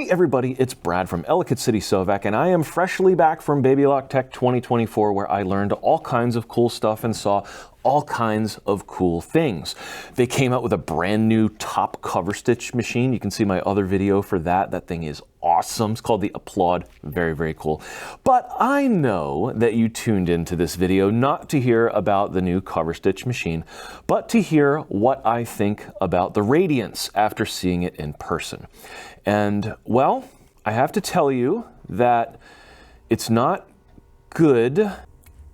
Hey everybody, it's Brad from Ellicott City Sovac, and I am freshly back from Baby Lock Tech 2024, where I learned all kinds of cool stuff and saw all kinds of cool things. They came out with a brand new top cover stitch machine. You can see my other video for that. That thing is awesome. It's called the Applaud. Very, very cool. But I know that you tuned into this video not to hear about the new cover stitch machine, but to hear what I think about the Radiance after seeing it in person. And well, I have to tell you that it's not good,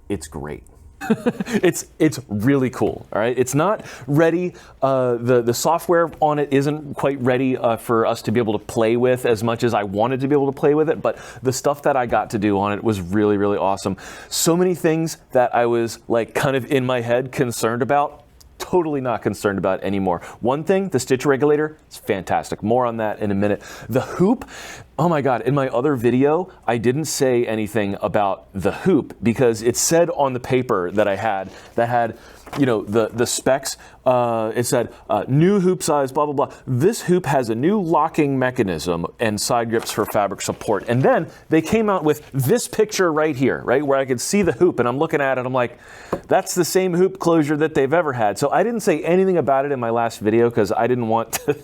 it's great. It's really cool, all right? It's not ready, the software on it isn't quite ready for us to be able to play with as much as I wanted to be able to play with it, but the stuff that I got to do on it was really, really awesome. So many things that I was like kind of in my head concerned about, totally not concerned about anymore. One thing, the stitch regulator, it's fantastic. More on that in a minute. The hoop, oh my God, in my other video, I didn't say anything about the hoop because it said on the paper that I had, that had, you know, the specs, it said new hoop size, blah, blah, blah. This hoop has a new locking mechanism and side grips for fabric support. And then they came out with this picture right here, right, where I could see the hoop and I'm looking at it, I'm like, that's the same hoop closure that they've ever had. So I didn't say anything about it in my last video because I didn't want to,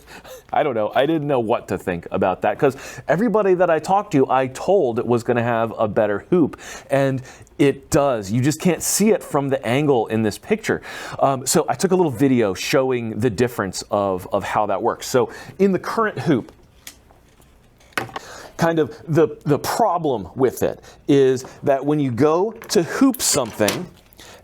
I don't know, I didn't know what to think about that because everybody that I talked to, I told it was gonna have a better hoop. And it does. You just can't see it from the angle in this picture. So I took a little video showing the difference of how that works. So in the current hoop, kind of the problem with it is that when you go to hoop something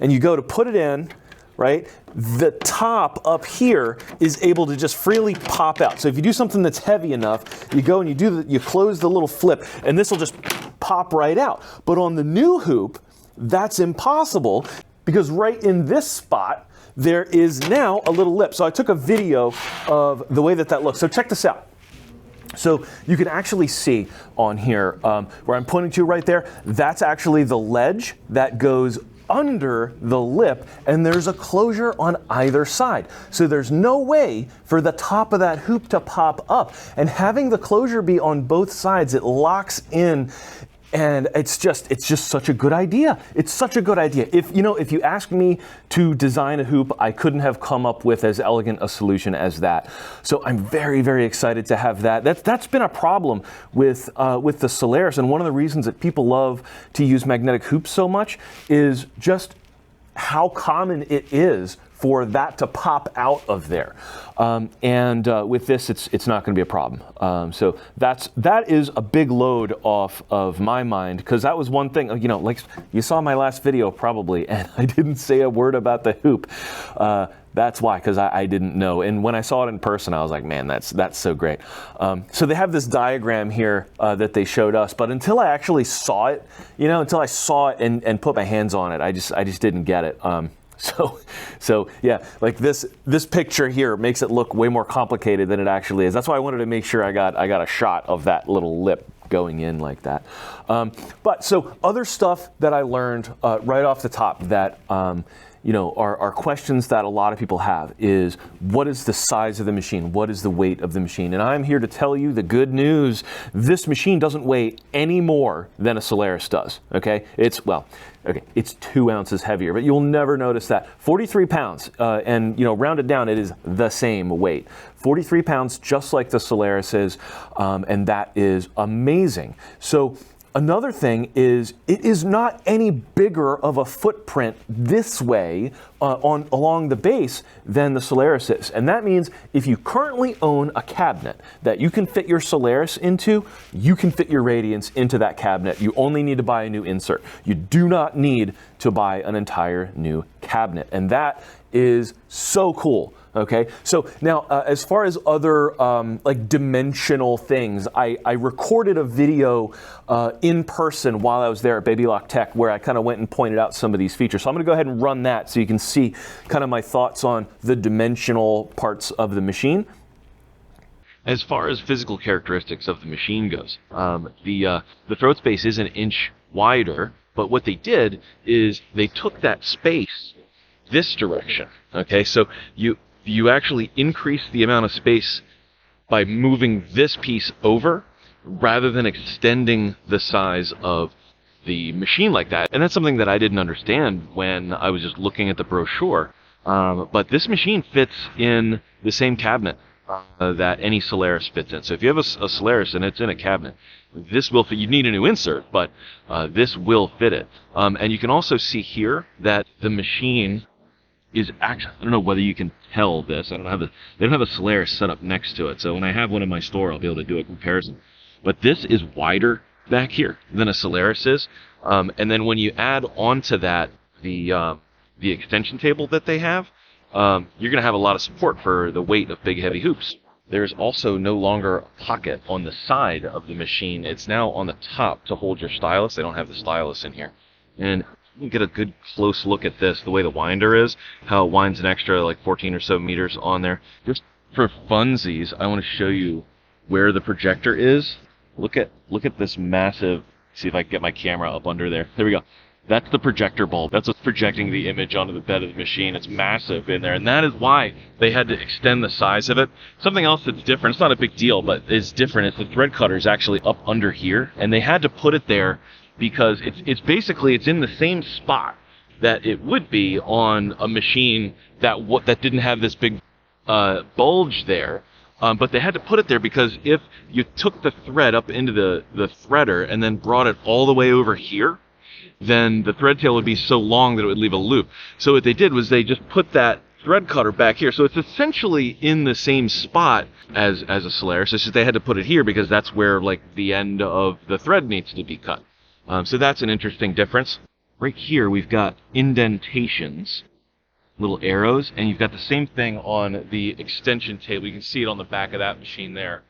and you go to put it in, right, the top up here is able to just freely pop out. So if you do something that's heavy enough, you go and you close the little flip and this will just pop right out. But on the new hoop, that's impossible because right in this spot, there is now a little lip. So I took a video of the way that looks. So check this out. So you can actually see on here where I'm pointing to right there, that's actually the ledge that goes under the lip, and there's a closure on either side. So there's no way for the top of that hoop to pop up. And having the closure be on both sides, it locks in. And it's just such a good idea. It's such a good idea. If you asked me to design a hoop, I couldn't have come up with as elegant a solution as that. So I'm very, very excited to have that. That's been a problem with the Solaris, and one of the reasons that people love to use magnetic hoops so much is just how common it is for that to pop out of there. With this, it's not gonna be a problem. So that is a big load off of my mind, because that was one thing, you know, like you saw my last video probably, and I didn't say a word about the hoop. That's why, because I didn't know. And when I saw it in person, I was like, man, that's so great. So they have this diagram here that they showed us, but until I actually saw it, you know, until I saw it and put my hands on it, I just didn't get it. So yeah, like this picture here makes it look way more complicated than it actually is. That's why I wanted to make sure I got a shot of that little lip going in like that. But so other stuff that I learned right off the top that you know, are questions that a lot of people have is, what is the size of the machine? What is the weight of the machine? And I'm here to tell you the good news. This machine doesn't weigh any more than a Solaris does, okay? It's 2 ounces heavier, but you'll never notice that. 43 pounds, and you know, rounded down, it is the same weight. 43 pounds, just like the Solaris is, and that is amazing. So another thing is, it is not any bigger of a footprint this way along the base than the Solaris is. And that means if you currently own a cabinet that you can fit your Solaris into, you can fit your Radiance into that cabinet. You only need to buy a new insert. You do not need to buy an entire new cabinet. And that is so cool. Okay, so now as far as other like dimensional things, I recorded a video in person while I was there at Baby Lock Tech where I kind of went and pointed out some of these features. So I'm gonna go ahead and run that so you can see kind of my thoughts on the dimensional parts of the machine. As far as physical characteristics of the machine goes, the throat space is an inch wider, but what they did is they took that space this direction. Okay, so you actually increase the amount of space by moving this piece over, rather than extending the size of the machine like that. And that's something that I didn't understand when I was just looking at the brochure. But this machine fits in the same cabinet that any Solaris fits in. So if you have a Solaris and it's in a cabinet, this will fit. You need a new insert, but this will fit it. And you can also see here that the machine is actually, I don't know whether you can tell this. They don't have a Solaris set up next to it. So when I have one in my store, I'll be able to do a comparison. But this is wider back here than a Solaris is. And then when you add onto that the extension table that they have, you're going to have a lot of support for the weight of big heavy hoops. There's also no longer a pocket on the side of the machine. It's now on the top to hold your stylus. They don't have the stylus in here. And you can get a good close look at this, the way the winder is, how it winds an extra like 14 or so meters on there. Just for funsies, I want to show you where the projector is. Look at this massive, see if I can get my camera up under there. There we go. That's the projector bulb. That's what's projecting the image onto the bed of the machine. It's massive in there, and that is why they had to extend the size of it. Something else that's different, it's not a big deal, but it's different, is the thread cutter is actually up under here, and they had to put it there because it's basically, it's in the same spot that it would be on a machine that didn't have this big bulge there. But they had to put it there because if you took the thread up into the threader and then brought it all the way over here, then the thread tail would be so long that it would leave a loop. So what they did was they just put that thread cutter back here. So it's essentially in the same spot as a Solaris. It's just they had to put it here because that's where like the end of the thread needs to be cut. So that's an interesting difference. Right here we've got indentations, little arrows, and you've got the same thing on the extension table. You can see it on the back of that machine there.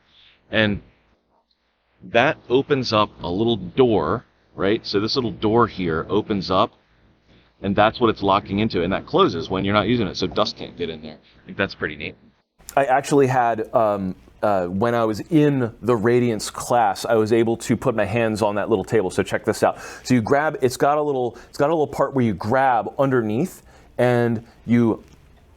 And that opens up a little door, right? So this little door here opens up, and that's what it's locking into, and that closes when you're not using it, so dust can't get in there. I think that's pretty neat. I actually had, when I was in the Radiance class, I was able to put my hands on that little table. So check this out. So you grab, it's got a little part where you grab underneath, and you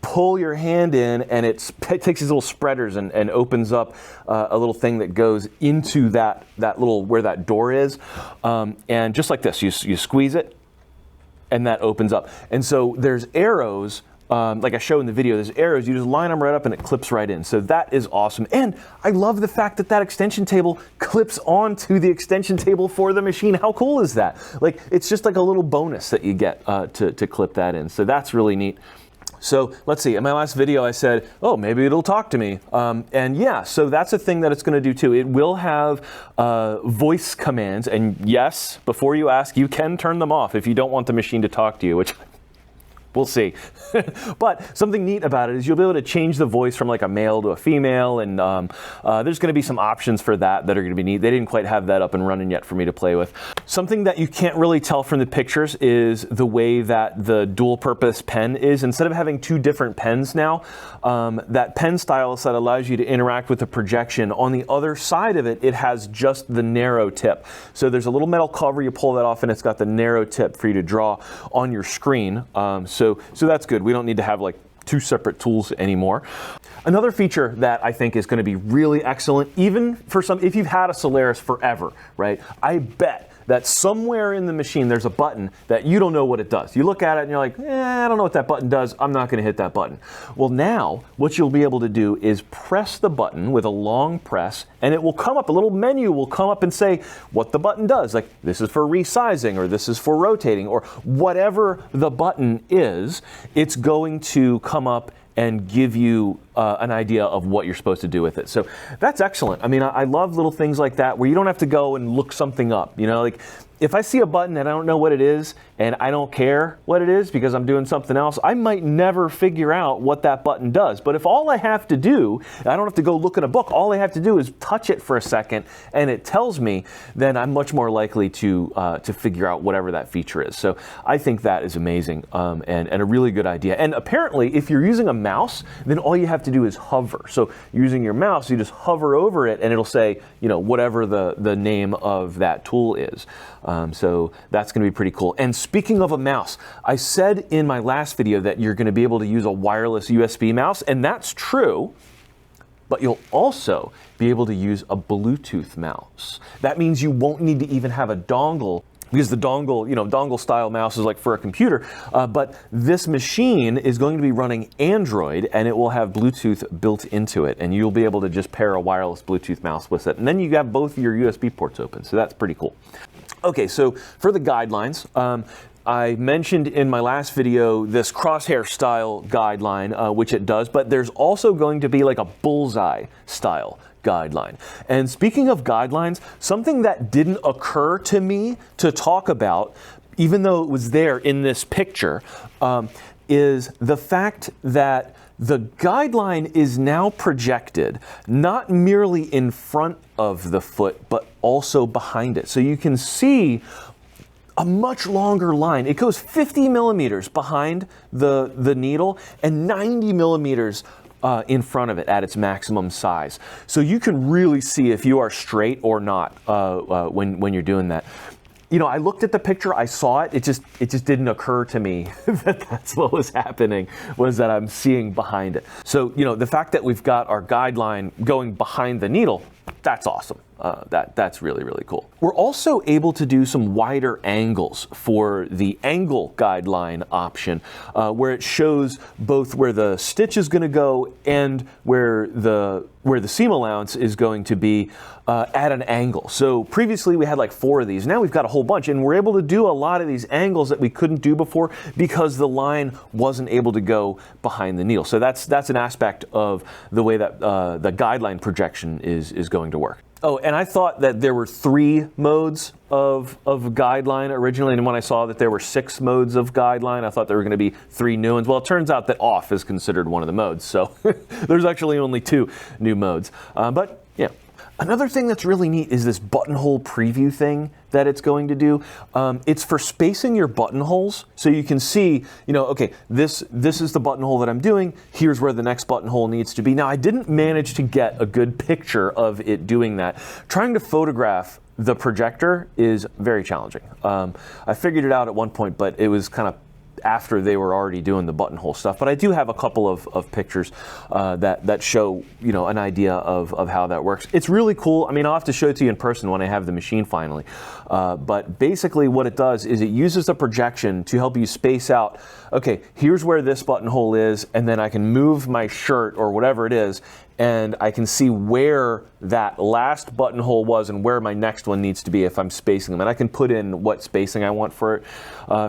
pull your hand in, and it takes these little spreaders and opens up a little thing that goes into that little, where that door is. And just like this, you squeeze it, and that opens up. And so there's arrows, like I showed in the video, there's arrows, you just line them right up and it clips right in. So that is awesome. And I love the fact that that extension table clips onto the extension table for the machine. How cool is that? Like, it's just like a little bonus that you get to clip that in. So that's really neat. So let's see, in my last video I said, oh, maybe it'll talk to me. And yeah, so that's a thing that it's going to do too. It will have voice commands, and yes, before you ask, you can turn them off if you don't want the machine to talk to you, which we'll see. But something neat about it is you'll be able to change the voice from like a male to a female, and there's going to be some options for that are going to be neat. They didn't quite have that up and running yet for me to play with. Something that you can't really tell from the pictures is the way that the dual purpose pen is. Instead of having two different pens now, that pen stylus that allows you to interact with the projection, on the other side of it, it has just the narrow tip. So there's a little metal cover, you pull that off, and it's got the narrow tip for you to draw on your screen. So that's good. We don't need to have like two separate tools anymore. Another feature that I think is going to be really excellent, even for some, if you've had a Solaris forever, right? I bet that somewhere in the machine there's a button that you don't know what it does. You look at it and you're like, I don't know what that button does. I'm not going to hit that button. Well, now what you'll be able to do is press the button with a long press, and it will come up, a little menu will come up and say what the button does. Like, this is for resizing, or this is for rotating, or whatever the button is, it's going to come up and give you an idea of what you're supposed to do with it. So that's excellent. I mean, I love little things like that where you don't have to go and look something up. You know, like if I see a button and I don't know what it is, and I don't care what it is because I'm doing something else, I might never figure out what that button does. But if all I have to do, I don't have to go look in a book, all I have to do is touch it for a second and it tells me, then I'm much more likely to figure out whatever that feature is. So I think that is amazing and a really good idea. And apparently, if you're using a mouse, then all you have to do is hover. So using your mouse, you just hover over it and it'll say, you know, whatever the name of that tool is. So that's going to be pretty cool. And speaking of a mouse, I said in my last video that you're going to be able to use a wireless USB mouse, and that's true. but you'll also be able to use a Bluetooth mouse. That means you won't need to even have a dongle, because the dongle, dongle style mouse is like for a computer, but this machine is going to be running Android, and it will have Bluetooth built into it, and you'll be able to just pair a wireless Bluetooth mouse with it. And then you have both your USB ports open, so that's pretty cool. Okay, so for the guidelines, I mentioned in my last video this crosshair style guideline, which it does, but there's also going to be like a bullseye style guideline. And speaking of guidelines, something that didn't occur to me to talk about, even though it was there in this picture, is the fact that the guideline is now projected not merely in front of the foot, but also behind it. So you can see a much longer line. It goes 50 millimeters behind the needle and 90 millimeters in front of it at its maximum size. So you can really see if you are straight or not when you're doing that. I looked at the picture, I saw it, it just didn't occur to me that that's what was happening, was that I'm seeing behind it. So, the fact that we've got our guideline going behind the needle, that's awesome. That's really, really cool. We're also able to do some wider angles for the angle guideline option, where it shows both where the stitch is going to go and where the seam allowance is going to be at an angle. So previously we had like 4 of these. Now we've got a whole bunch, and we're able to do a lot of these angles that we couldn't do before because the line wasn't able to go behind the needle. So that's an aspect of the way that the guideline projection is going to work. Oh, and I thought that there were 3 modes of guideline originally, and when I saw that there were 6 modes of guideline, I thought there were going to be 3 new ones. Well, it turns out that off is considered one of the modes, so there's actually only 2 new modes. But yeah. Another thing that's really neat is this buttonhole preview thing that it's going to do. It's for spacing your buttonholes, so you can see, okay, this is the buttonhole that I'm doing. Here's where the next buttonhole needs to be. Now, I didn't manage to get a good picture of it doing that. Trying to photograph the projector is very challenging. I figured it out at one point, but it was kind of after they were already doing the buttonhole stuff. But I do have a couple of pictures that show, an idea of how that works. It's really cool. I mean, I'll have to show it to you in person when I have the machine finally. But basically what it does is it uses the projection to help you space out, okay, here's where this buttonhole is, and then I can move my shirt or whatever it is, and I can see where that last buttonhole was and where my next one needs to be if I'm spacing them. And I can put in what spacing I want for it,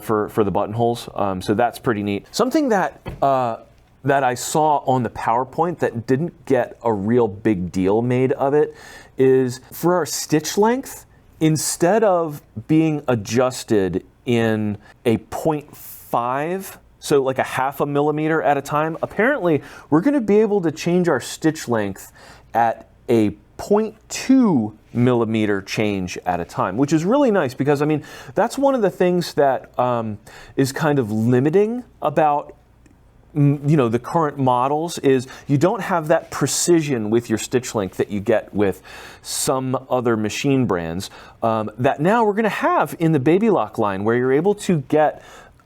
for the buttonholes. So that's pretty neat. Something that I saw on the PowerPoint that didn't get a real big deal made of it is for our stitch length, instead of being adjusted in a 0.5, so like a 0.5 millimeter at a time, apparently we're going to be able to change our stitch length at a 0.2 millimeter change at a time, which is really nice because, I mean, that's one of the things that is kind of limiting about the current models is you don't have that precision with your stitch length that you get with some other machine brands that now we're going to have in the Baby Lock line, where you're able to get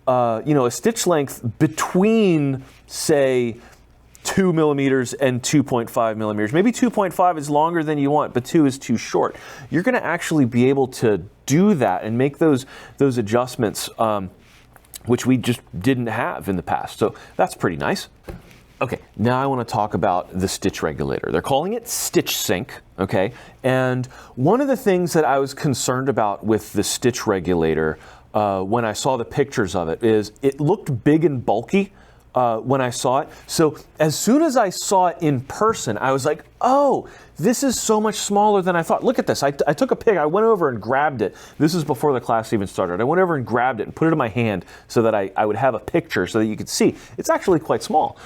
a stitch length between, say, 2 millimeters and 2.5 millimeters. Maybe 2.5 is longer than you want, but 2 is too short. You're going to actually be able to do that and make those adjustments, which we just didn't have in the past. So that's pretty nice. Okay, now I want to talk about the stitch regulator. They're calling it Stitch Sync, okay? And one of the things that I was concerned about with the stitch regulator when I saw the pictures of it is it looked big and bulky when I saw it. So as soon as I saw it in person, I was like, oh, this is so much smaller than I thought. Look at this. I took a pic. I went over and grabbed it. This is before the class even started. I went over and grabbed it and put it in my hand so that I would have a picture so that you could see. It's actually quite small.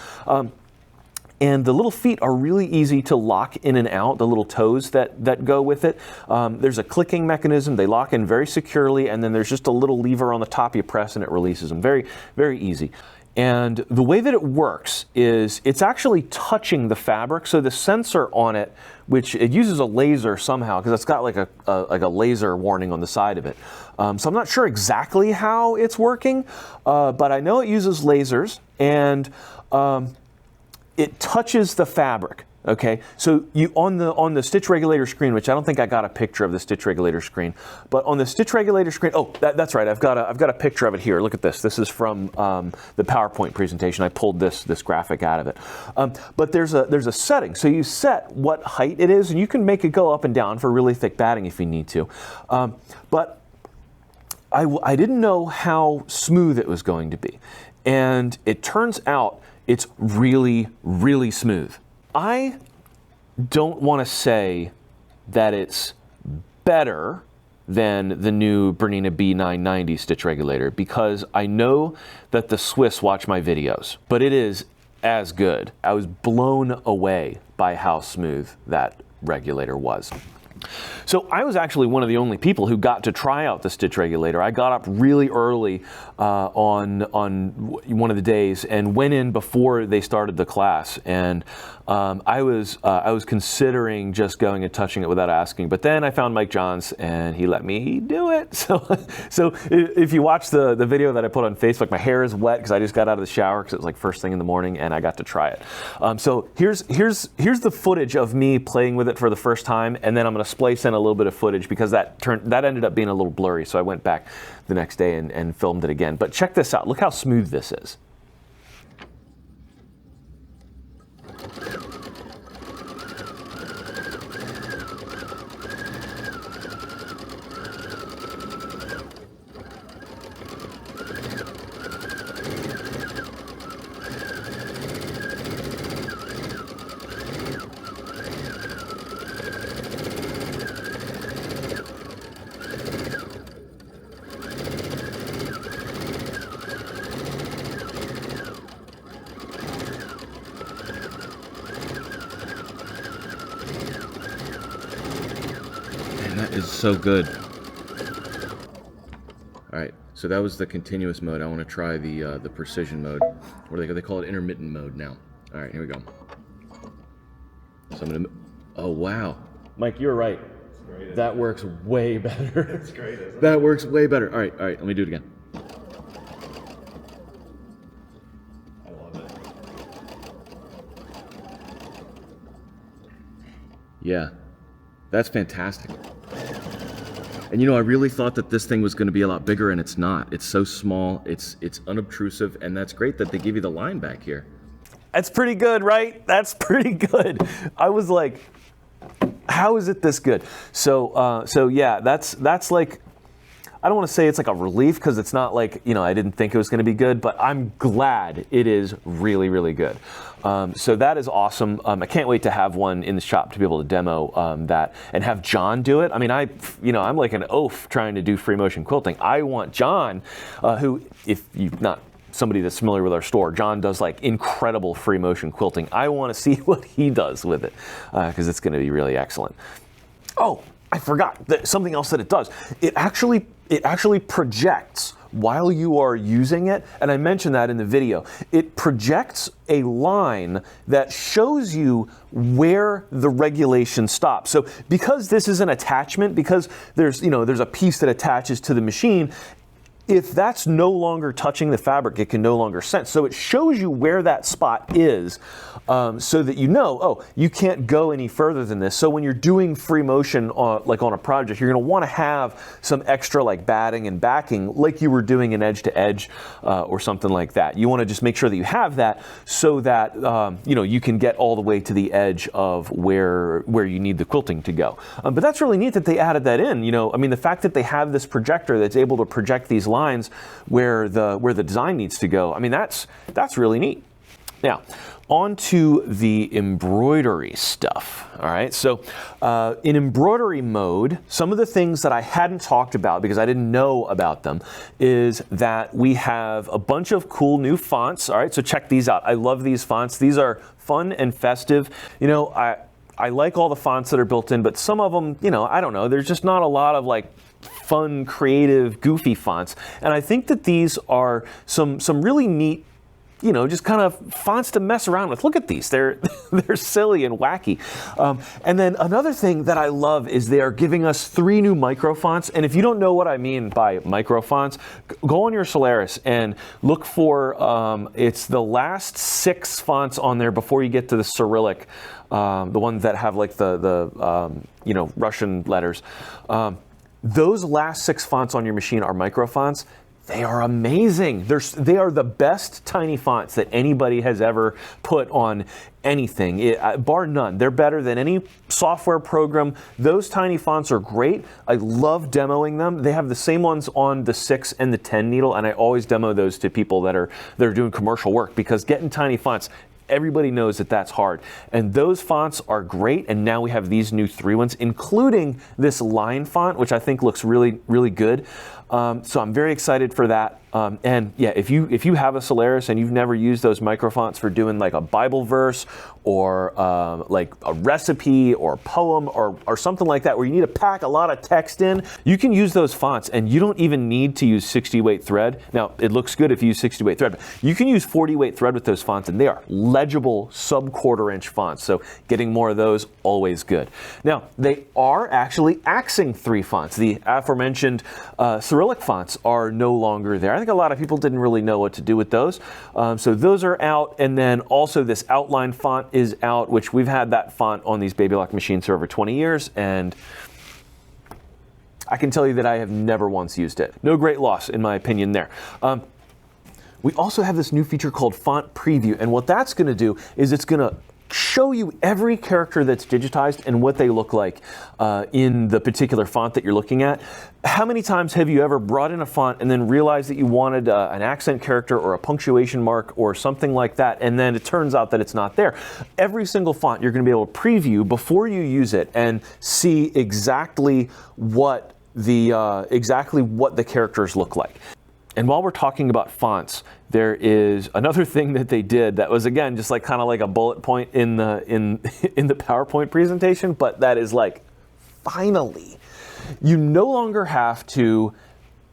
And the little feet are really easy to lock in and out, the little toes that go with it. There's a clicking mechanism. They lock in very securely, and then there's just a little lever on the top you press and it releases them. Very, very easy. And the way that it works is it's actually touching the fabric. So the sensor on it, which it uses a laser somehow, because it's got like a laser warning on the side of it. So I'm not sure exactly how it's working, but I know it uses lasers, and it touches the fabric. Okay, so you on the stitch regulator screen, which I don't think I got a picture of the stitch regulator screen, but on the stitch regulator screen, oh, that's right. I've got a picture of it here. Look at this. This is from the PowerPoint presentation. I pulled this graphic out of it. But there's a setting. So you set what height it is, and you can make it go up and down for really thick batting if you need to. But I didn't know how smooth it was going to be, and it turns out it's really, really smooth. I don't want to say that it's better than the new Bernina B990 stitch regulator because I know that the Swiss watch my videos, but it is as good. I was blown away by how smooth that regulator was. So I was actually one of the only people who got to try out the stitch regulator. I got up really early on one of the days and went in before they started the class, and I was considering just going and touching it without asking, but then I found Mike Johns and he let me do it. So if you watch the video that I put on Facebook, my hair is wet because I just got out of the shower because it was like first thing in the morning, and I got to try it. So here's the footage of me playing with it for the first time, and then I'm going to splice in a little bit of footage because that ended up being a little blurry, so I went back the next day and filmed it again. But check this out. Look how smooth this is. That is so good. All right, so that was the continuous mode. I want to try the precision mode, or they call it intermittent mode now. All right, here we go. So I'm gonna. Oh wow, Mike, you're right. Great, that works way better. It's great, isn't it? That works way better. All right, let me do it again. I love it. Yeah, that's fantastic. And you know, I really thought that this thing was going to be a lot bigger, and it's not. It's so small, it's unobtrusive, and that's great that they give you the line back here. That's pretty good, right? That's pretty good. I was like, how is it this good? So yeah, that's like, I don't want to say it's like a relief because it's not like, you know, I didn't think it was going to be good, but I'm glad it is really, really good. So that is awesome. I can't wait to have one in the shop to be able to demo that and have John do it. I mean, I'm like an oaf trying to do free motion quilting. I want John, who, if you're not somebody that's familiar with our store, John does like incredible free motion quilting. I want to see what he does with it because it's going to be really excellent. Oh, I forgot something else that it does. It actually projects while you are using it, and I mentioned that in the video. It projects a line that shows you where the regulation stops. So because this is an attachment, because there's a piece that attaches to the machine, if that's no longer touching the fabric, it can no longer sense. So it shows you where that spot is so that you know, oh, you can't go any further than this. So when you're doing free motion like on a project, you're gonna wanna have some extra like batting and backing like you were doing an edge to edge or something like that. You wanna just make sure that you have that so that you can get all the way to the edge of where you need the quilting to go. But that's really neat that they added that in. I mean, the fact that they have this projector that's able to project these lines where the design needs to go, I mean, that's really neat. Now, on to the embroidery stuff. All right, so in embroidery mode, some of the things that I hadn't talked about because I didn't know about them is that we have a bunch of cool new fonts. All right, so check these out. I love these fonts. These are fun and festive. I like all the fonts that are built in, but some of them, I don't know, there's just not a lot of like fun, creative, goofy fonts. And I think that these are some really neat you know, just kind of fonts to mess around with. Look at these. They're silly and wacky. And then another thing that I love is they are giving us 3 new micro fonts. And if you don't know what I mean by micro fonts, go on your Solaris and look for, it's the last 6 fonts on there before you get to the Cyrillic, the ones that have like the you know, Russian letters. Those last 6 fonts on your machine are micro fonts. They are amazing. They are the best tiny fonts that anybody has ever put on anything, bar none. They're better than any software program. Those tiny fonts are great. I love demoing them. They have the same ones on the 6 and the 10 needle, and I always demo those to people that are doing commercial work, because getting tiny fonts, everybody knows that that's hard. And those fonts are great, and now we have these new 3 ones, including this line font, which I think looks really, really good. So I'm very excited for that. And yeah, if you have a Solaris and you've never used those micro fonts for doing like a Bible verse or like a recipe or a poem or something like that, where you need to pack a lot of text in, you can use those fonts, and you don't even need to use 60 weight thread. Now, it looks good if you use 60 weight thread, but you can use 40 weight thread with those fonts, and they are legible sub-quarter-inch fonts. So getting more of those, always good. Now, they are actually axing 3 fonts. The aforementioned Cyrillic fonts are no longer there. I think a lot of people didn't really know what to do with those. So those are out, and then also this outline font is out, which we've had that font on these Baby Lock machines for over 20 years, and I can tell you that I have never once used it. No great loss, in my opinion, there. We also have this new feature called Font Preview, and what that's going to do is it's going to show you every character that's digitized and what they look like in the particular font that you're looking at. How many times have you ever brought in a font and then realized that you wanted an accent character or a punctuation mark or something like that, and then it turns out that it's not there? Every single font you're going to be able to preview before you use it and see exactly what the characters look like. And while we're talking about fonts, there is another thing that they did that was, again, just like kind of like a bullet point in the PowerPoint presentation, but that is like, finally, you no longer have to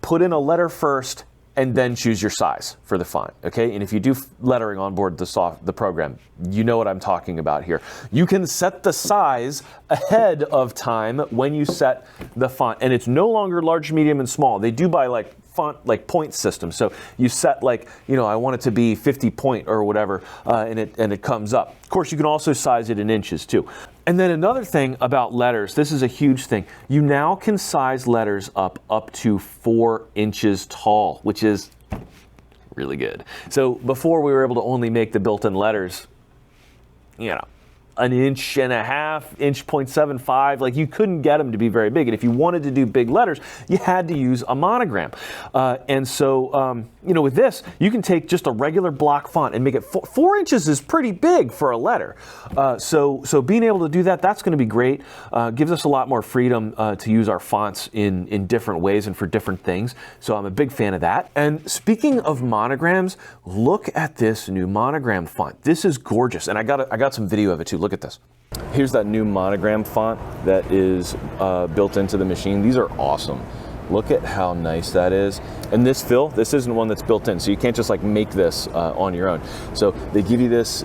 put in a letter first and then choose your size for the font, okay? And if you do lettering on board the program, you know what I'm talking about here. You can set the size ahead of time when you set the font, and it's no longer large, medium, and small. They do by like font, like point system. So you set like, you know, I want it to be 50 point or whatever, and it comes up. Of course, you can also size it in inches too. And then another thing about letters, this is a huge thing. You now can size letters up to 4 inches tall, which is really good. So before we were able to only make the built-in letters, you know, 1.5 inches, 0.75, like you couldn't get them to be very big. And if you wanted to do big letters, you had to use a monogram. And so, you know, with this, you can take just a regular block font and make it 4 inches is pretty big for a letter. So being able to do that, that's going to be great. Gives us a lot more freedom to use our fonts in different ways and for different things. So I'm a big fan of that. And speaking of monograms, look at this new monogram font. This is gorgeous. And I got some video of it too. Look at this. Here's that new monogram font that is built into the machine. These are awesome. Look at how nice that is. And this fill, this isn't one that's built in, so you can't just like make this on your own. So they give you this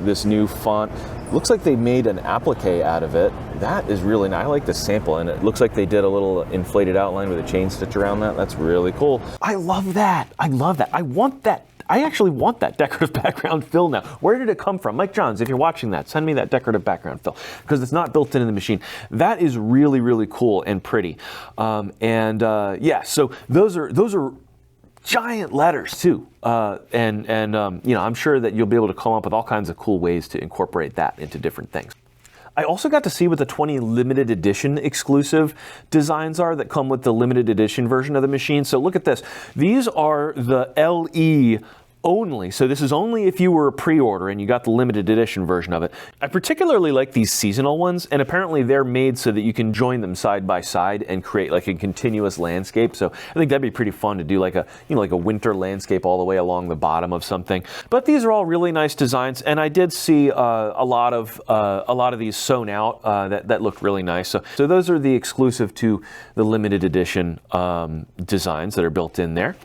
this new font. Looks like they made an applique out of it. That is really nice. I like the sample, and it looks like they did a little inflated outline with a chain stitch around that. That's really cool. I love that. I love that. I want that. I actually want that decorative background fill now. Where did it come from? Mike Johns, if you're watching that, send me that decorative background fill, because it's not built into the machine. That is really, really cool and pretty. Yeah, so those are giant letters too. You know, I'm sure that you'll be able to come up with all kinds of cool ways to incorporate that into different things. I also got to see what the 20 limited edition exclusive designs are that come with the limited edition version of the machine. So look at this. These are the LE only. So this is only if you were a pre-order and you got the limited edition version of it. I particularly like these seasonal ones, and apparently they're made so that you can join them side by side and create like a continuous landscape. So I think that'd be pretty fun to do, like a, you know, like a winter landscape all the way along the bottom of something. But these are all really nice designs, and I did see a lot of these sewn out that look really nice. So those are the exclusive to the limited edition designs that are built in there.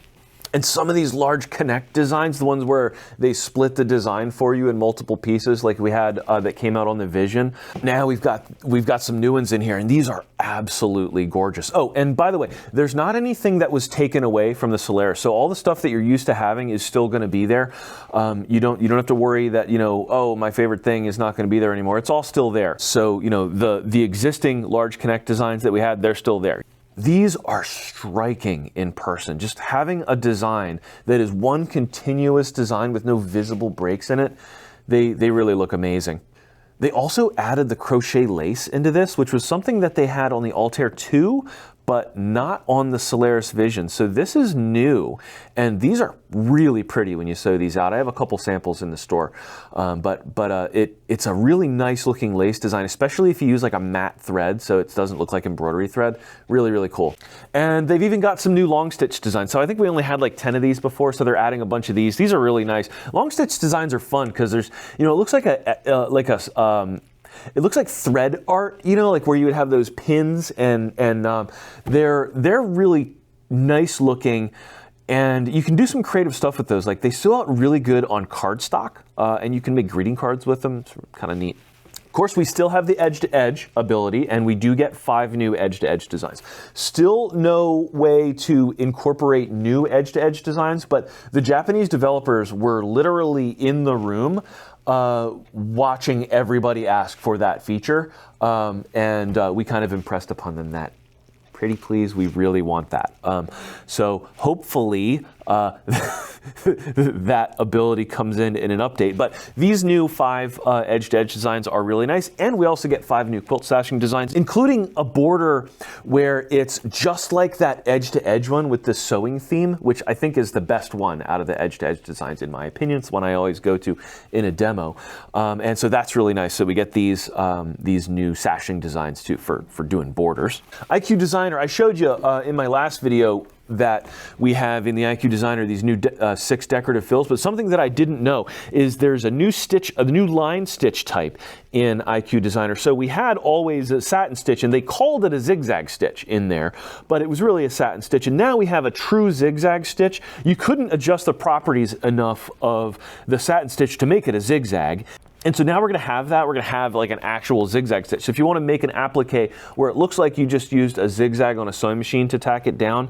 And some of these large Connect designs, the ones where they split the design for you in multiple pieces, like we had that came out on the Vision. Now we've got some new ones in here, and these are absolutely gorgeous. Oh, and by the way, there's not anything that was taken away from the Solaris. So all the stuff that you're used to having is still going to be there. You don't have to worry that, oh, my favorite thing is not going to be there anymore. It's all still there. So the existing large Connect designs that we had, they're still there. These are striking in person. Just having a design that is one continuous design with no visible breaks in it, they really look amazing. They also added the crochet lace into this, which was something that they had on the Altair 2, but not on the Solaris Vision. So this is new, and these are really pretty when you sew these out. I have a couple samples in the store, but it's a really nice looking lace design, especially if you use like a matte thread so it doesn't look like embroidery thread. Really, really cool. And they've even got some new long stitch designs. So I think we only had like 10 of these before, so they're adding a bunch of these. These are really nice. Long stitch designs are fun because there's, it looks like it looks like thread art, like where you would have those pins, and they're really nice looking, and you can do some creative stuff with those. Like they sew out really good on cardstock, and you can make greeting cards with them. It's kind of neat. Of course, we still have the edge-to-edge ability, and we do get 5 new edge-to-edge designs. Still no way to incorporate new edge-to-edge designs, but the Japanese developers were literally in the room watching everybody ask for that feature, and we kind of impressed upon them that, pretty please, we really want that. So hopefully that ability comes in an update. But these new 5 edge-to-edge designs are really nice, and we also get 5 new quilt sashing designs, including a border where it's just like that edge-to-edge one with the sewing theme, which I think is the best one out of the edge-to-edge designs, in my opinion. It's one I always go to in a demo, and so that's really nice. So we get these new sashing designs too for doing borders. IQ Designer, I showed you in my last video that we have in the IQ Designer these new 6 decorative fills, but something that I didn't know is there's a new line stitch type in IQ Designer. So we had always a satin stitch, and they called it a zigzag stitch in there, but it was really a satin stitch, and now we have a true zigzag stitch. You couldn't adjust the properties enough of the satin stitch to make it a zigzag. And so now we're going to have that. We're going to have like an actual zigzag stitch. So if you want to make an applique where it looks like you just used a zigzag on a sewing machine to tack it down,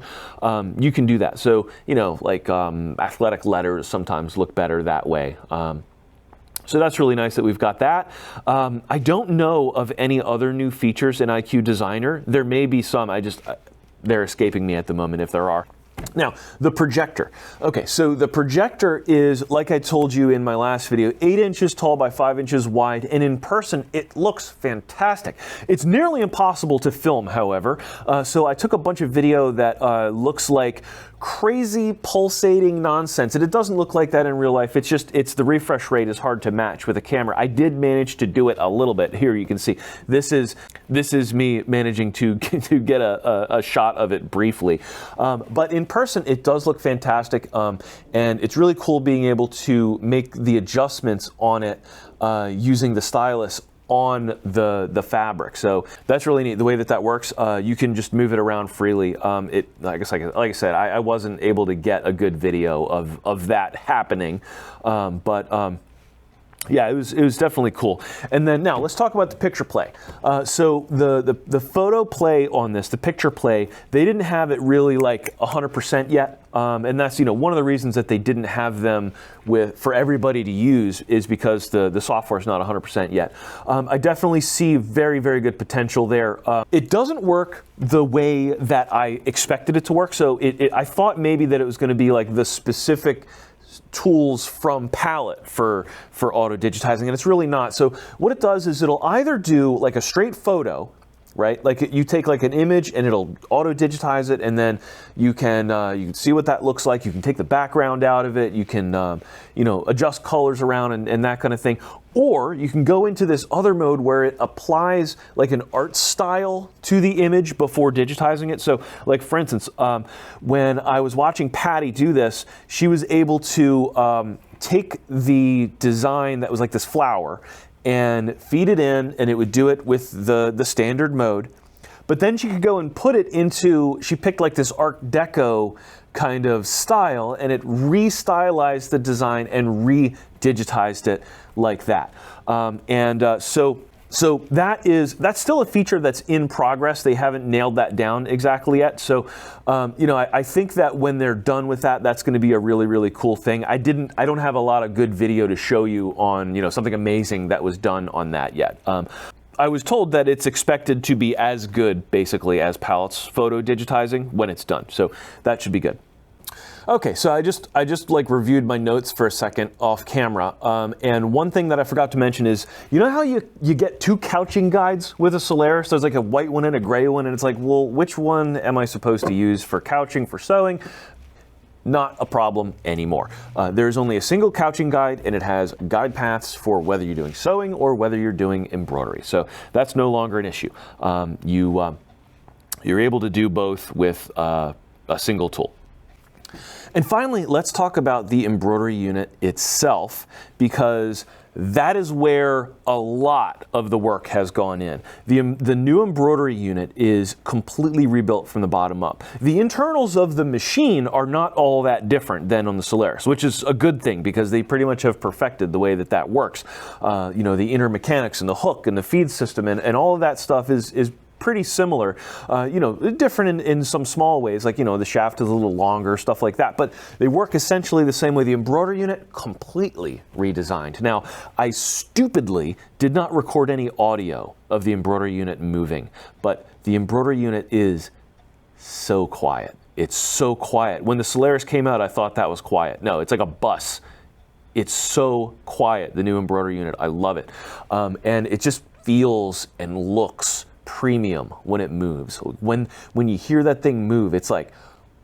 you can do that. So, like athletic letters sometimes look better that way. So that's really nice that we've got that. I don't know of any other new features in IQ Designer. There may be some. They're escaping me at the moment if there are. Now, the projector. Okay, so the projector is, like I told you in my last video, 8 inches tall by 5 inches wide, and in person, it looks fantastic. It's nearly impossible to film, however, so I took a bunch of video that looks like crazy pulsating nonsense, and it doesn't look like that in real life. It's the refresh rate is hard to match with a camera. I did manage to do it a little bit. Here you can see this is me managing to get a shot of it briefly, but in person it does look fantastic, and it's really cool being able to make the adjustments on it using the stylus on the fabric. So that's really neat. The way that works, you can just move it around freely. Like I said, I wasn't able to get a good video of that happening, but yeah, it was definitely cool. And then now let's talk about the picture play. So the photo play on this, the picture play, they didn't have it really like 100% yet. And that's one of the reasons that they didn't have them for everybody to use is because the software is not 100% yet. I definitely see very, very good potential there. It doesn't work the way that I expected it to work. So I thought maybe that it was going to be like the specific tools from Palette for auto digitizing, and it's really not. So what it does is it'll either do like a straight photo, right? Like you take like an image and it'll auto digitize it, and then you can see what that looks like. You can take the background out of it. You can adjust colors around and that kind of thing. Or you can go into this other mode where it applies like an art style to the image before digitizing it. So like for instance, when I was watching Patty do this, she was able to take the design that was like this flower and feed it in, and it would do it with the standard mode. But then she could go and put it into, she picked like this Art Deco kind of style, and it re-stylized the design and re-digitized it like that. So that's still a feature that's in progress. They haven't nailed that down exactly yet. So, I think that when they're done with that, that's going to be a really, really cool thing. I don't have a lot of good video to show you on, something amazing that was done on that yet. I was told that it's expected to be as good, basically, as Palette's photo digitizing when it's done. So that should be good. Okay, so I just like reviewed my notes for a second off camera, and one thing that I forgot to mention is, how you get two couching guides with a Solaris? There's like a white one and a gray one, and it's like, well, which one am I supposed to use for couching, for sewing? Not a problem anymore. There's only a single couching guide, and it has guide paths for whether you're doing sewing or whether you're doing embroidery. So that's no longer an issue. You're able to do both with a single tool. And finally, let's talk about the embroidery unit itself, because that is where a lot of the work has gone in. The new embroidery unit is completely rebuilt from the bottom up. The internals of the machine are not all that different than on the Solaris, which is a good thing because they pretty much have perfected the way that works. The inner mechanics and the hook and the feed system and all of that stuff is pretty similar, different in some small ways, like, the shaft is a little longer, stuff like that, but they work essentially the same way. The embroidery unit, completely redesigned. Now, I stupidly did not record any audio of the embroidery unit moving, but the embroidery unit is so quiet. It's so quiet. When the Solaris came out, I thought that was quiet. No, it's like a bus. It's so quiet, the new embroidery unit. I love it. And it just feels and looks premium when it moves. When you hear that thing move, it's like,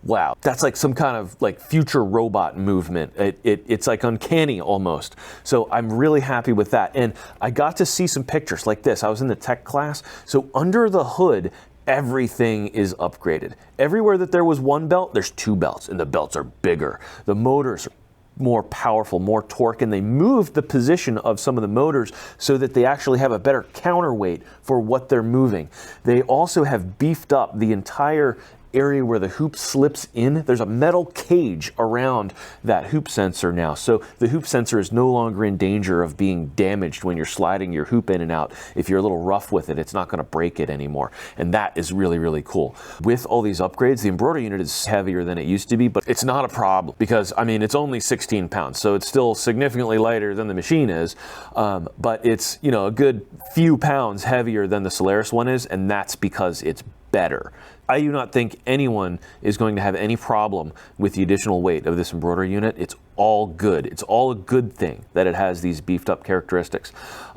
wow, that's like some kind of like future robot movement. It's like uncanny almost. So I'm really happy with that. And I got to see some pictures like this. I was in the tech class. So under the hood, everything is upgraded. Everywhere that there was one belt, there's two belts, and the belts are bigger. The motors are more powerful, more torque, and they moved the position of some of the motors so that they actually have a better counterweight for what they're moving. They also have beefed up the entire area where the hoop slips in. There's a metal cage around that hoop sensor now. So the hoop sensor is no longer in danger of being damaged when you're sliding your hoop in and out. If you're a little rough with it, it's not going to break it anymore. And that is really, really cool. With all these upgrades, the embroidery unit is heavier than it used to be, but it's not a problem because, it's only 16 pounds. So it's still significantly lighter than the machine is. But it's, a good few pounds heavier than the Solaris one is. And that's because it's better. I do not think anyone is going to have any problem with the additional weight of this embroidery unit. It's all good. It's all a good thing that it has these beefed up characteristics.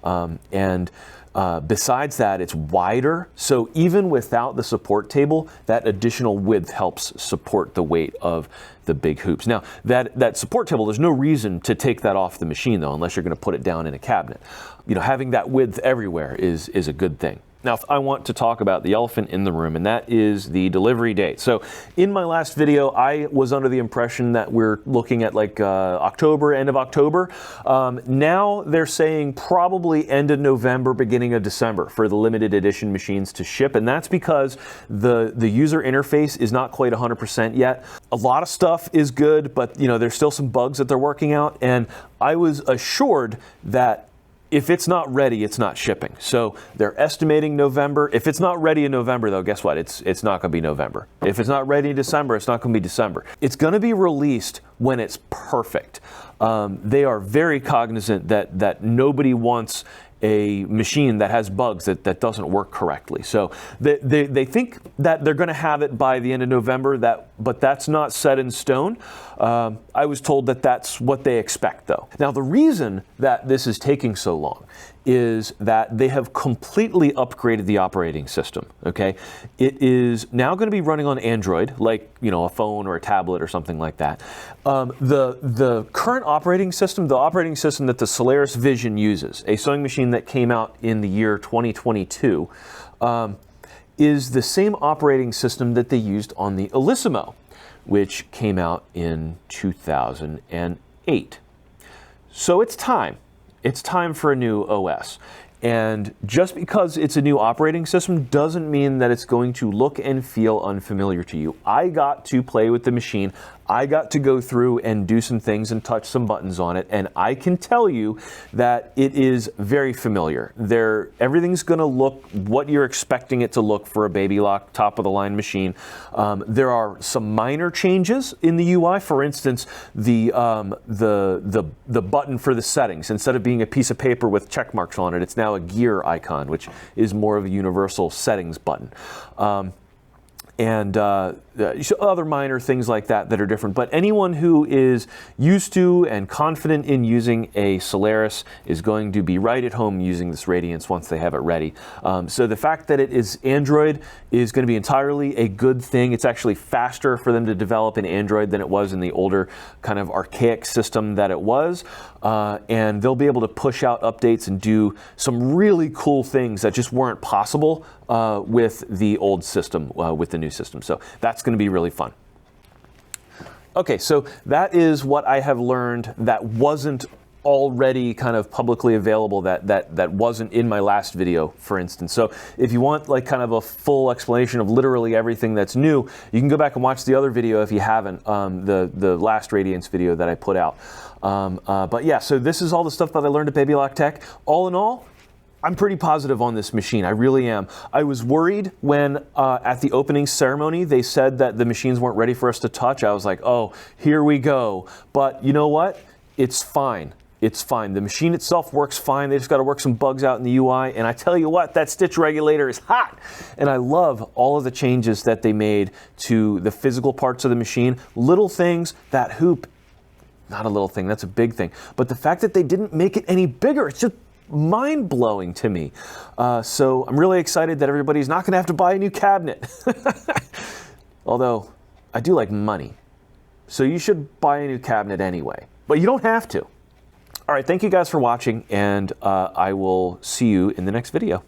Besides that, it's wider. So even without the support table, that additional width helps support the weight of the big hoops. Now, that support table, there's no reason to take that off the machine, though, unless you're going to put it down in a cabinet. Having that width everywhere is a good thing. Now, I want to talk about the elephant in the room, and that is the delivery date. So in my last video, I was under the impression that we're looking at like October, end of October. Now they're saying probably end of November, beginning of December for the limited edition machines to ship. And that's because the user interface is not quite 100% yet. A lot of stuff is good, but there's still some bugs that they're working out. And I was assured that if it's not ready, it's not shipping. So they're estimating November. If it's not ready in November, though, guess what? It's not going to be November. If it's not ready in December, it's not going to be December. It's going to be released when it's perfect. They are very cognizant that nobody wants a machine that has bugs that doesn't work correctly. So they think that they're going to have it by the end of November, but that's not set in stone. I was told that that's what they expect, though. Now, the reason that this is taking so long is that they have completely upgraded the operating system, okay? It is now going to be running on Android, like, a phone or a tablet or something like that. The current operating system, the operating system that the Solaris Vision uses, a sewing machine that came out in the year 2022, is the same operating system that they used on the Elissimo, which came out in 2008. So it's time. It's time for a new OS. And just because it's a new operating system doesn't mean that it's going to look and feel unfamiliar to you. I got to play with the machine. I got to go through and do some things and touch some buttons on it, and I can tell you that it is very familiar. Everything's going to look what you're expecting it to look for a Baby Lock top-of-the-line machine. There are some minor changes in the UI. For instance, the button for the settings, instead of being a piece of paper with check marks on it, it's now a gear icon, which is more of a universal settings button. And other minor things like that that are different. But anyone who is used to and confident in using a Solaris is going to be right at home using this Radiance once they have it ready. So the fact that it is Android is going to be entirely a good thing. It's actually faster for them to develop in Android than it was in the older kind of archaic system that it was. And they'll be able to push out updates and do some really cool things that just weren't possible with the old system, with the new system. So that's going to be really fun. Okay, so that is what I have learned that wasn't already kind of publicly available, that wasn't in my last video, for instance. So if you want like kind of a full explanation of literally everything that's new, you can go back and watch the other video if you haven't, the last Radiance video that I put out. But yeah, so this is all the stuff that I learned at Baby Lock Tech. All in all, I'm pretty positive on this machine. I really am. I was worried when at the opening ceremony they said that the machines weren't ready for us to touch. I was like, oh, here we go. But you know what? It's fine. It's fine. The machine itself works fine. They just got to work some bugs out in the UI. And I tell you what, that stitch regulator is hot. And I love all of the changes that they made to the physical parts of the machine. Little things, that hoop, not a little thing, that's a big thing. But the fact that they didn't make it any bigger, it's just mind-blowing to me. So I'm really excited that everybody's not going to have to buy a new cabinet. Although, I do like money. So you should buy a new cabinet anyway. But you don't have to. All right, thank you guys for watching, and I will see you in the next video.